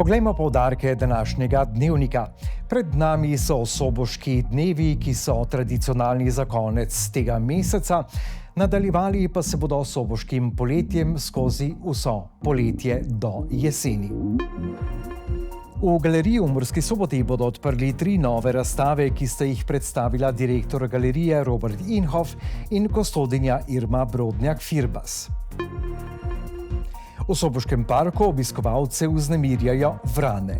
Poglejmo poudarke današnjega dnevnika. Pred nami so soboški dnevi, ki so tradicionalni za konec tega meseca. Nadaljevali pa se bodo soboškim poletjem skozi vso poletje do jeseni. V galeriji v Murski Soboti bodo odprli 3 nove razstave, ki sta jih predstavila direktor galerije Robert Inhof in kustodinja Irma Brodnjak-Firbas. V Soboškem parku obiskovalce vznemirjajo vrane.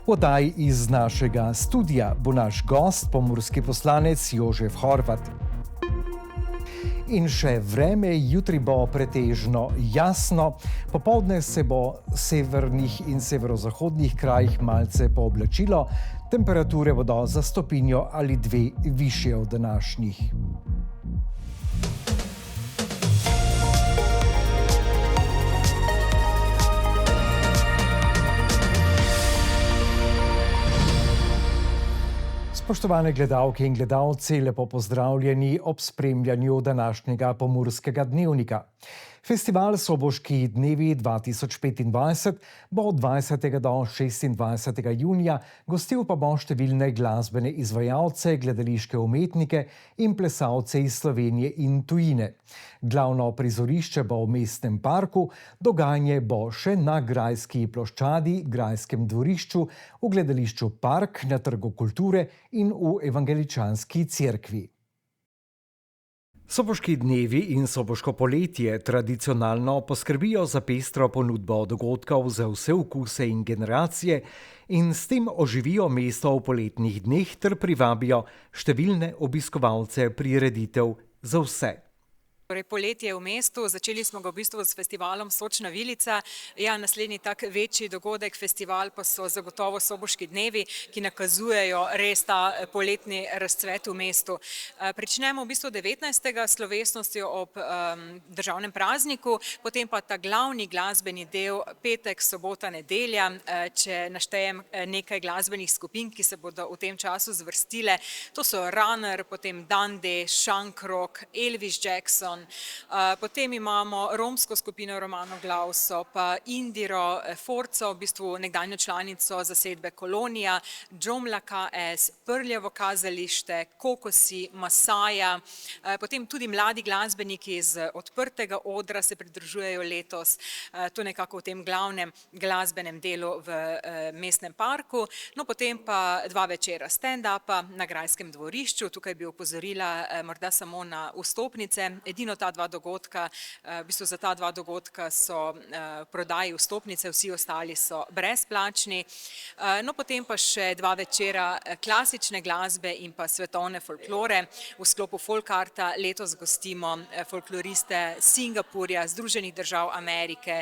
V oddaji iz našega studia bo naš gost, pomurski poslanec Jožef Horvat. In še vreme, jutri bo pretežno jasno, popoldne se bo v severnih in severozahodnih krajih malce pooblačilo, temperature bodo za stopinjo ali 2 višje od današnjih. Spoštovane gledalke in gledalci, lepo pozdravljeni ob spremljanju današnjega Pomurskega dnevnika. Festival Soboški dnevi 2025 bo od 20. do 26. junija, gostil pa bo številne glasbene izvajalce, gledališke umetnike in plesalce iz Slovenije in tujine. Glavno prizorišče bo v mestnem parku, dogajanje bo še na Grajski ploščadi, Grajskem dvorišču, v gledališču Park, na Trgu kulture in v Evangeličanski cerkvi. Soboški dnevi in soboško poletje tradicionalno poskrbijo za pestro ponudbo dogodkov za vse okuse in generacije in s tem oživijo mesto v poletnih dneh ter privabijo številne obiskovalce prireditev za vse. Torej, poletje v mestu, začeli smo ga v bistvu s festivalom Sočna vilica. Ja, naslednji tak večji dogodek, festival pa so zagotovo Soboški dnevi, ki nakazujejo res ta poletni razcvet v mestu. Pričnemo v bistvu 19. slovesnostjo ob državnem prazniku, potem pa ta glavni glasbeni del petek, sobota, nedelja. Če naštejem nekaj glasbenih skupin, ki se bodo v tem času zvrstile, to so Runner, potem Dande, Shankrok, Elvis Jackson. Potem imamo romsko skupino Romano Glauso, pa Indiro Forco, v bistvu nekdanjo članico zasedbe Kolonija, Džomla KS, Prljevo kazalište, Kokosi, Masaja, potem tudi mladi glasbeniki iz odprtega odra se pridružujejo letos, to nekako v tem glavnem glasbenem delu v mestnem parku. No, potem pa 2 večera stand-upa na Grajskem dvorišču, tukaj bi opozorila morda samo na vstopnice. Edino ta 2 dogodka, v bistvu za ta 2 dogodka so prodaji vstopnice, vsi ostali so brezplačni. No, potem pa še 2 večera klasične glasbe in pa svetovne folklore. V sklopu Folkarta letos gostimo folkloriste Singapurja, Združenih držav Amerike,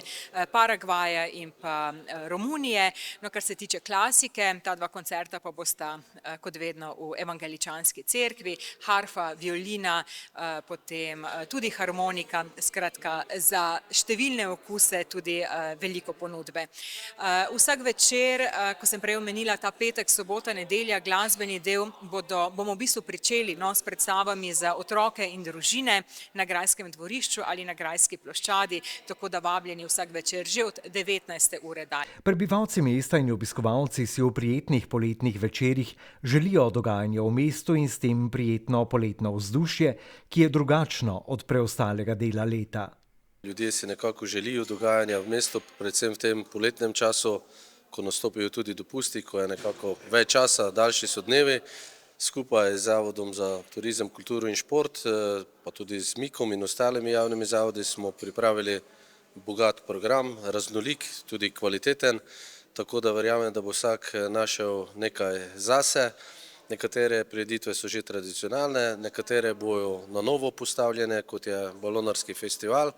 Paragvaja in pa Romunije. No, kar se tiče klasike, ta 2 koncerta pa bosta kot vedno v Evangeličanski cerkvi, harfa, violina, potem tudi harmonika, skratka za številne okuse tudi veliko ponudbe. Vsak večer, ko sem prej omenila ta petek, sobota, nedelja, glasbeni del, bomo v bistvu pričeli s predstavami za otroke in družine na Grajskem dvorišču ali na Grajski ploščadi, tako da vabljeni vsak večer že od 19. ure dalje. Prebivalci mesta in obiskovalci si v prijetnih poletnih večerih želijo dogajanje v mestu in s tem prijetno poletno vzdušje, ki je drugačno od preostalega dela leta. Ljudje si nekako želijo dogajanja v mestu, predvsem v tem poletnem času, ko nastopijo tudi dopusti, ko je nekako več časa, daljši so dnevi. Skupaj z Zavodom za turizem, kulturo in šport, pa tudi z Mikom in ostalimi javnimi zavodi smo pripravili bogat program, raznolik, tudi kvaliteten, tako da verjamem, da bo vsak našel nekaj zase. Nekatere prireditve so že tradicionalne, nekatere bojo na novo postavljene, kot je balonarski festival,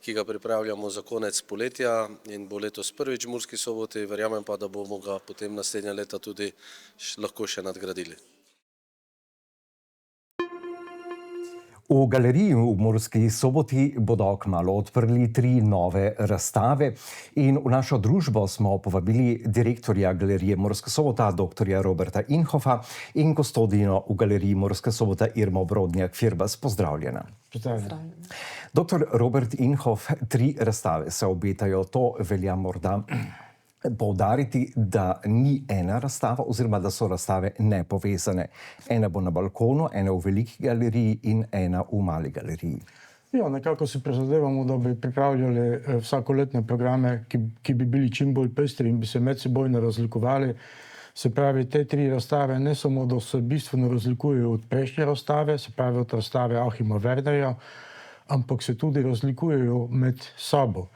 ki ga pripravljamo za konec poletja in bo letos prvič v Murski Soboti, verjamem pa, da bomo ga potem naslednja leta tudi lahko še nadgradili. V galeriji v Murski Soboti bodo kmalu odprli 3 nove razstave in v našo družbo smo povabili direktorja galerije Murska Sobota, dr. Roberta Inhofa in kustodinjo v galeriji Murska Sobota Irmo Brodnjak-Firbas. Pozdravljena. Dr. Robert Inhof, 3 razstave se obetajo, to velja morda poudariti, da ni ena razstava oziroma da so razstave nepovezane. Ena bo na balkonu, ena v veliki galeriji in ena v mali galeriji. Ja, nekako si prizadevamo, da bi pripravljali vsakoletne programe, ki bi bili čim bolj pestri in bi se medsebojno razlikovali. Se pravi, te tri razstave ne samo, da se bistveno razlikujejo od prejšnje razstave, se pravi od razstave Achima Wernerja, ampak se tudi razlikujejo med sabo.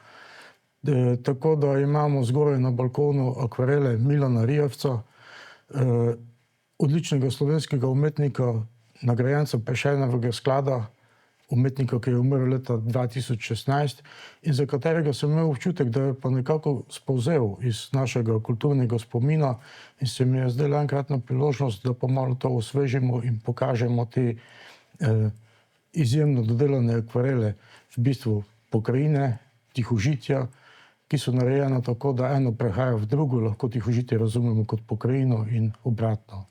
Tako da imamo zgoraj na balkonu akvarele Milana Rijavca, odličnega slovenskega umetnika, nagrajenca Prešernovega sklada, umetnika, ki je umrl leta 2016 in za katerega sem imel občutek, da je pa nekako spovzel iz našega kulturnega spomina in se mi je zdela enkratna priložnost, da pa malo to osvežimo in pokažemo te izjemno dodelane akvarele, v bistvu pokrajine, tihožitja, ki so narejena tako, da eno prehaja v drugo, lahko tihožitje razumemo kot pokrajino in obratno.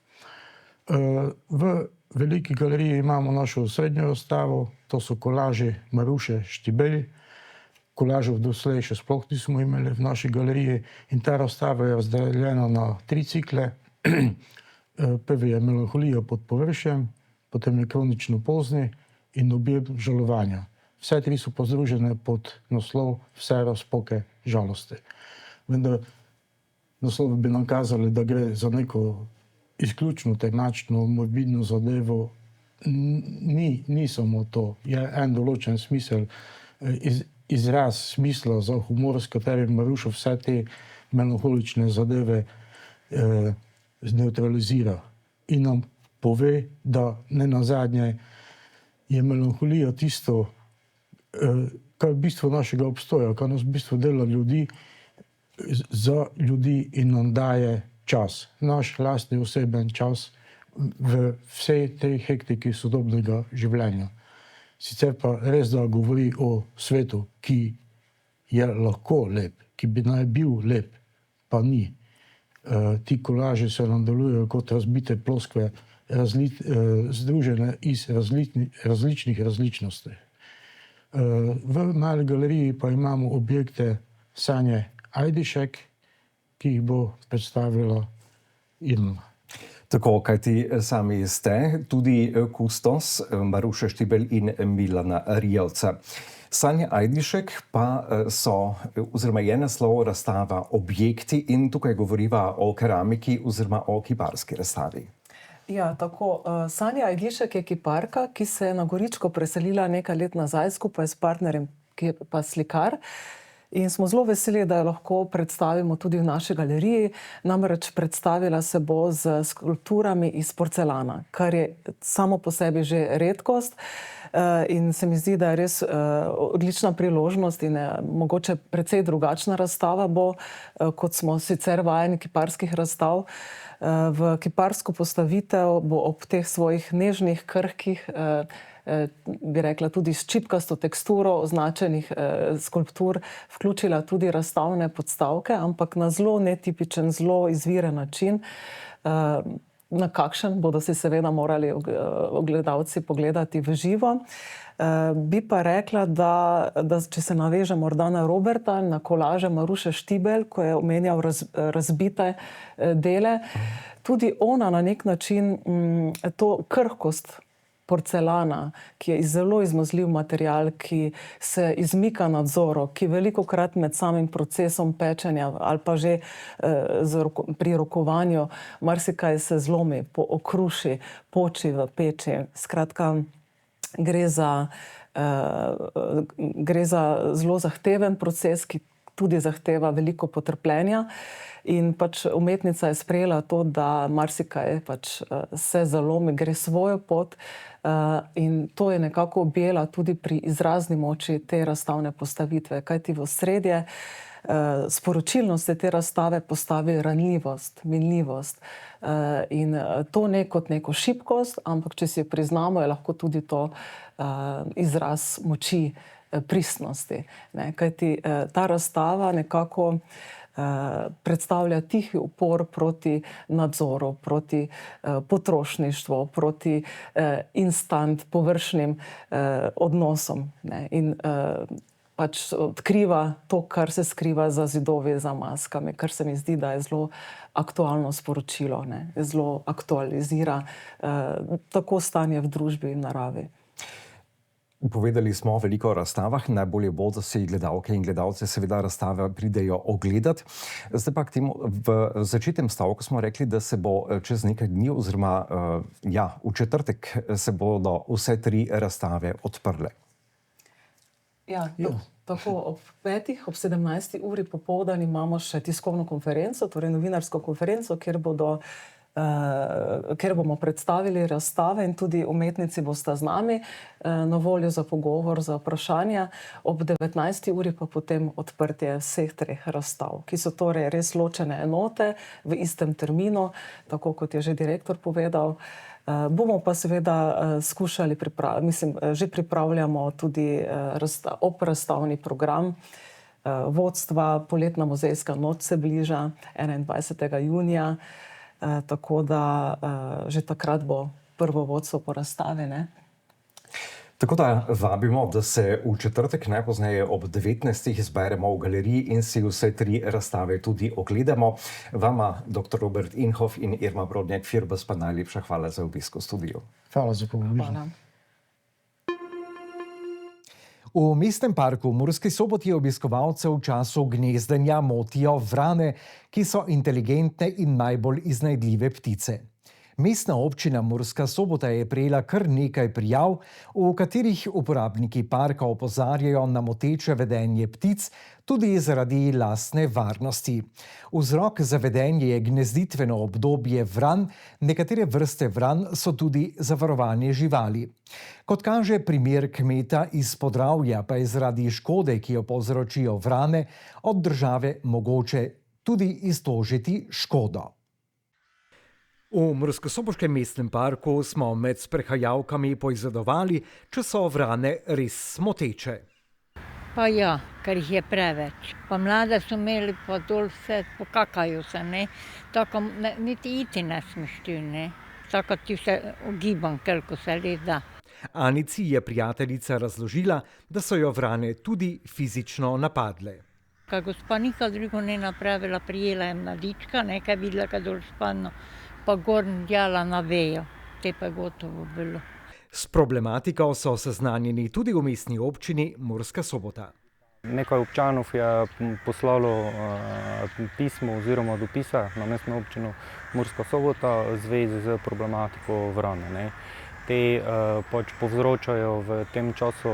V veliki galeriji imamo našo srednjo razstavo, to so kolaži Maruše Štibelj. Kolažev doslej še sploh nismo imeli v naši galeriji in ta razstava je razdeljena na 3 cikle. Prvi je Melanholija pod površjem, potem je Kronično pozni in Objed žalovanja. Vse 3 so pa združene pod naslov Vse razpoke žalosti. Vendar naslov bi nam kazali, da gre za neko izključno temačno, morbidno zadevo. Ni samo to. Je en določen smisel, izraz smisla za humor, s katerim Maruša vse te melanholične zadeve zneutralizira. In nam pove, da ne nazadnje je melanholija tisto, kar je bistvo našega obstoja, kar nas v bistvu dela ljudi za ljudi in nam daje čas. Naš lastni oseben čas v vsej tej hektiki sodobnega življenja. Sicer pa res, da govori o svetu, ki je lahko lep, ki bi naj bil lep, pa ni. Ti kolaži se nam delujejo kot razbite ploskve, združene iz različnih različnosti. V mali galeriji pa imamo objekte Sanje Ajdišek, ki jih bo predstavila Irma. Tako, kajti sami ste tudi kustos Maruše Štibelj in Milana Rijavca. Sanje Ajdišek pa so, oziroma je naslov razstava Objekti in tukaj govoriva o keramiki oziroma o kiparski razstavi. Ja, tako. Sanja Ajdišek je kiparka, ki se je na Goričko preselila nekaj let nazaj skupaj s partnerjem, ki je pa slikar. In smo zelo veseli, da jo lahko predstavimo tudi v naši galeriji. Namreč predstavila se bo z skulpturami iz porcelana, kar je samo po sebi že redkost. In se mi zdi, da je res odlična priložnost in mogoče precej drugačna razstava bo, kot smo sicer vajeni kiparskih razstav. V kiparsko postavitev bo ob teh svojih nežnih, krhkih, bi rekla tudi s čipkasto teksturo označenih skulptur vključila tudi razstavne podstavke, ampak na zelo netipičen, zelo izviren način. Na kakšen bodo si seveda morali gledalci pogledati v živo. Bi pa rekla, da če se naveže morda na Roberta, na kolaže Maruše Štibelj, ko je omenjal razbite dele, tudi ona na nek način to krhkost porcelana, ki je zelo izmuzljiv material, ki se izmika nadzoru, ki velikokrat med samim procesom pečenja ali pa že pri rokovanju marsikaj se zlomi, okruši, poči v peči. Skratka, gre za zelo zahteven proces, ki tudi zahteva veliko potrpljenja. In pač umetnica je sprejela to, da marsikaj pač se zalomi, gre svojo pot in to je nekako objela tudi pri izrazni moči te razstavne postavitve. Kajti v osredje sporočilnosti te razstave postavi ranljivost, minljivost. In to ne kot neko šibkost, ampak če si jo priznamo, je lahko tudi to izraz moči, pristnosti. Kajti ta razstava nekako predstavlja tihi upor proti nadzoru, proti potrošništvu, proti instant, površnim odnosom. In pač odkriva to, kar se skriva za zidovi, za maskami, kar se mi zdi, da je zelo aktualno sporočilo, ne? Zelo aktualizira tako stanje v družbi in naravi. Povedali smo veliko o razstavah, najbolje bo, da si gledalke in gledalce seveda razstave pridejo ogledati. Zdaj pa k temu, v začetnem stavku smo rekli, da se bo čez nekaj dni oziroma v četrtek se bodo vse 3 razstave odprle. Ja, tako ob 5, ob 17. uri popoldan imamo še tiskovno konferenco, torej novinarsko konferenco, kjer bomo predstavili razstave in tudi umetnici bosta z nami na voljo za pogovor, za vprašanja. Ob 19. uri pa potem odprtje vseh 3 razstav, ki so torej res ločene enote v istem terminu, tako kot je že direktor povedal. Bomo pa seveda skušali že pripravljamo tudi obrazstavni program vodstva. Poletna muzejska noč se bliža 21. junija, tako da že takrat bo prvo vodstvo po razstavi, ne? Tako da vabimo, da se v četrtek najpozneje ob 19. zberemo v galeriji in si vse 3 razstave tudi ogledamo. Vama, dr. Robert Inhof in Irma Brodnjak-Firbas, pa najlepša hvala za obisk v studiu. Hvala za povabilo. Hvala. V mestnem parku v Murski Soboti obiskovalce v času gnezdenja motijo vrane, ki so inteligentne in najbolj iznajdljive ptice. Mestna občina Murska Sobota je prejela kar nekaj prijav, v katerih uporabniki parka opozarjajo na moteče vedenje ptic, tudi zaradi lastne varnosti. Vzrok za vedenje je gnezditveno obdobje vran, nekatere vrste vran so tudi zavarovane živali. Kot kaže primer kmeta iz Podravja, pa je zaradi škode, ki jo povzročijo vrane, od države mogoče tudi iztožiti škodo. V Murskosoboškem mestnem parku smo med sprehajalkami poizvedovali, če so vrane res moteče. Pa ja, ker jih je preveč. Pa mlade so imeli, pa dol vse, pokakajo se, ne. Tako niti iti ne smeš tu, ne. Tako ti vse ogibam, koliko se le da. Anici je prijateljica razložila, da so jo vrane tudi fizično napadle. Ka gospa nikaj drugo ne napravila, prijela je mladička, nekaj videla, kaj dol spadno, pa gor djala na vejo. Te pa je gotovo bilo. S problematiko so seznanjeni tudi v mestni občini Murska Sobota. Nekaj občanov je poslalo pismo oziroma dopisa na mestno občino Murska Sobota v zvezi z problematiko vrane, ne. Te pač povzročajo v tem času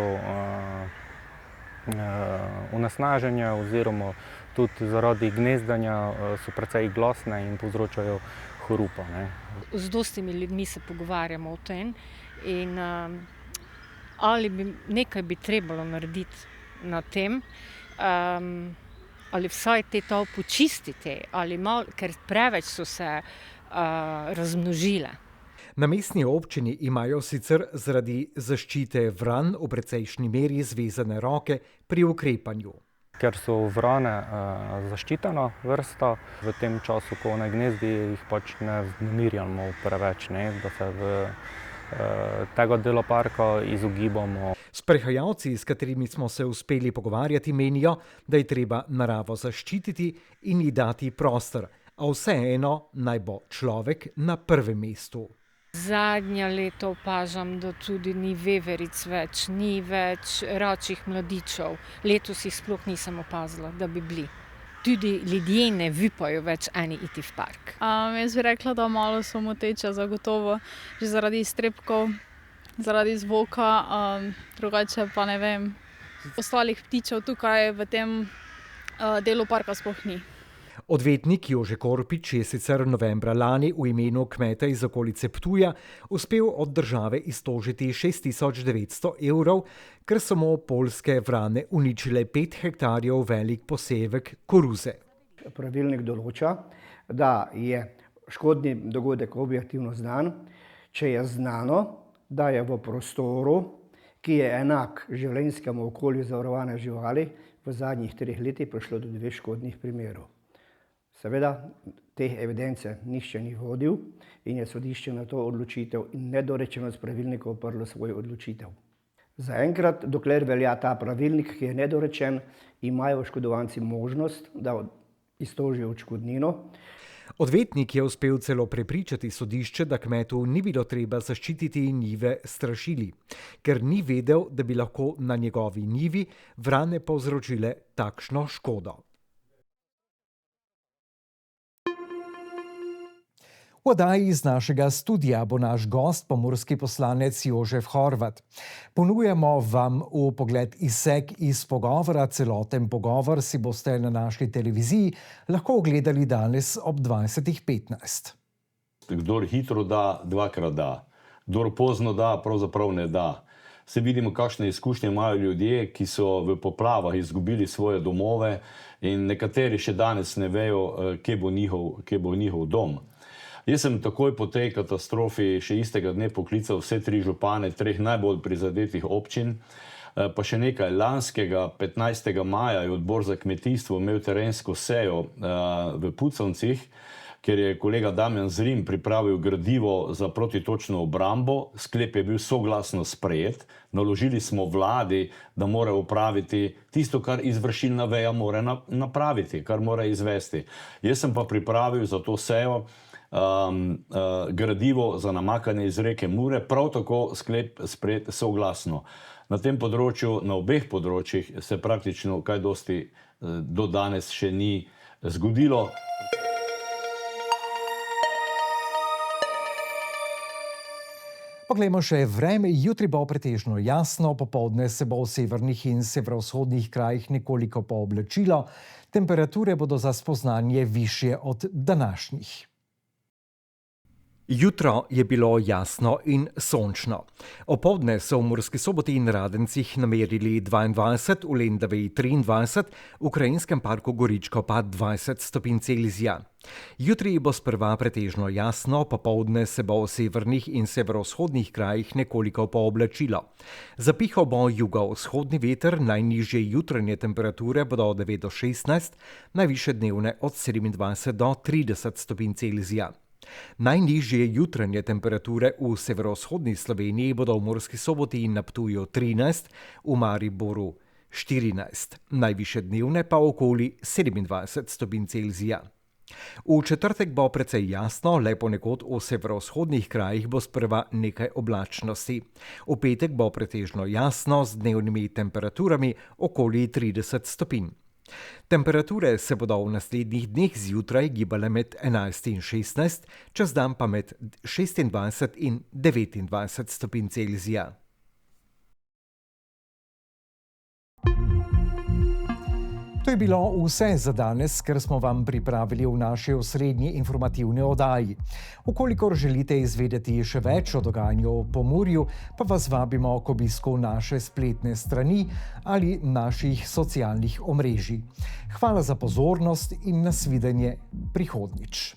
onesnaženja oziroma tudi zaradi gnezdanja so precej glasne in povzročajo hrupa, ne. Z dostimi ljudmi se pogovarjamo o tem in ali nekaj bi trebalo narediti na tem, ali vsaj te to počistiti, ali malo, ker preveč so se razmnožile. Na mestni občini imajo sicer zaradi zaščite vran v precejšnji meri zvezane roke pri ukrepanju. Ker so vrane zaščitena vrsta, v tem času, ko one gnezdi, jih pač ne vznemirjamo preveč, ne, da se v tega dela parka izogibamo. Sprehajalci, s katerimi smo se uspeli pogovarjati, menijo, da je treba naravo zaščititi in ji dati prostor, a vseeno naj bo človek na prvem mestu. Zadnja leta opažam, da tudi ni veveric več, ni več račjih mladičev. Letos jih sploh nisem opazila, da bi bili. Tudi ljudje ne vipajo več eni iti v park. Jaz bi rekla, da malo so moteče, zagotovo, že zaradi iztrebkov, zaradi zvoka, drugače pa ne vem. Ostalih ptičev tukaj v tem delu parka sploh ni. Odvetnik Jože Korpič je sicer novembra lani v imenu kmeta iz okolice Ptuja uspel od države iztožiti 6.900 evrov, ker so mu poljske vrane uničile 5 hektarjev velik posevek koruze. Pravilnik določa, da je škodni dogodek objektivno znan, če je znano, da je v prostoru, ki je enak življenjskemu okolju zavarovane živali, v zadnjih 3 letih prišlo do 2 škodnih primerov. Seveda, te evidence nihče ni vodil in je sodišče na to odločitev in nedorečenost pravilnika oprlo svojo odločitev. Zaenkrat, dokler velja ta pravilnik, ki je nedorečen, imajo oškodovanci možnost, da iztožijo odškodnino. Odvetnik je uspel celo prepričati sodišče, da kmetu ni bilo treba zaščititi njive s strašili, ker ni vedel, da bi lahko na njegovi njivi vrane povzročile takšno škodo. V oddaji iz našega studia bo naš gost, pomurski poslanec Jožef Horvat. Ponujamo vam vpogled izsek iz pogovora. Celoten pogovor si boste na naši televiziji lahko ogledali danes ob 20:15. Kdor hitro da, dvakrat da. Kdor pozno da, pravzaprav ne da. Se vidimo, kakšne izkušnje imajo ljudje, ki so v poplavah izgubili svoje domove in nekateri še danes ne vejo, kje bo njihov dom. Jaz sem takoj po tej katastrofi še istega dne poklical vse 3 župane 3 najbolj prizadetih občin. Pa še nekaj, lanskega 15. maja je odbor za kmetijstvo imel terensko sejo v Puconcih, ker je kolega Damjan Zrim pripravil gradivo za protitočno obrambo. Sklep je bil soglasno sprejet. Naložili smo vladi, da mora opraviti tisto, kar izvršilna veja mora napraviti, kar mora izvesti. Jaz sem pa pripravil za to sejo gradivo za namakanje iz reke Mure, prav tako sklep sprejet soglasno. Na tem področju, na obeh področjih se praktično kaj dosti do danes še ni zgodilo. Poglejmo še vreme. Jutri bo pretežno jasno, popoldne se bo v severnih in severovzhodnih krajih nekoliko pooblačilo. Temperature bodo za spoznanje višje od današnjih. Jutro je bilo jasno in sončno. Opoldne so v Murski Soboti in Radencih namerili 22, v Lendavi 23, v Krajinskem parku Goričko pa 20 stopinj Celzija. Jutri bo sprva pretežno jasno, popoldne se bo v severnih in severovzhodnih krajih nekoliko pooblačilo. Zapihal bo jugovzhodni veter, najnižje jutranje temperature bodo od 9 do 16, najvišje dnevne od 27 do 30 stopinj Celzija. Najnižje jutranje temperature v severovzhodni Sloveniji bodo v Murski Soboti in na Ptuju 13, v Mariboru 14, najvišje dnevne pa okoli 27 stopinj Celzija. V četrtek bo precej jasno, le ponekod v severovzhodnih krajih bo sprva nekaj oblačnosti. V petek bo pretežno jasno z dnevnimi temperaturami okoli 30 stopinj. Temperature se bodo v naslednjih dneh zjutraj gibale med 11 in 16, čez dan pa med 26 in 29 stopinj Celzija. To je bilo vse za danes, kar smo vam pripravili v naši osrednji informativni oddaji. Ukolikor želite izvedeti še več o dogajanju v Pomurju, pa vas vabimo k obisku naše spletne strani ali naših socialnih omrežij. Hvala za pozornost in nasvidenje prihodnjič.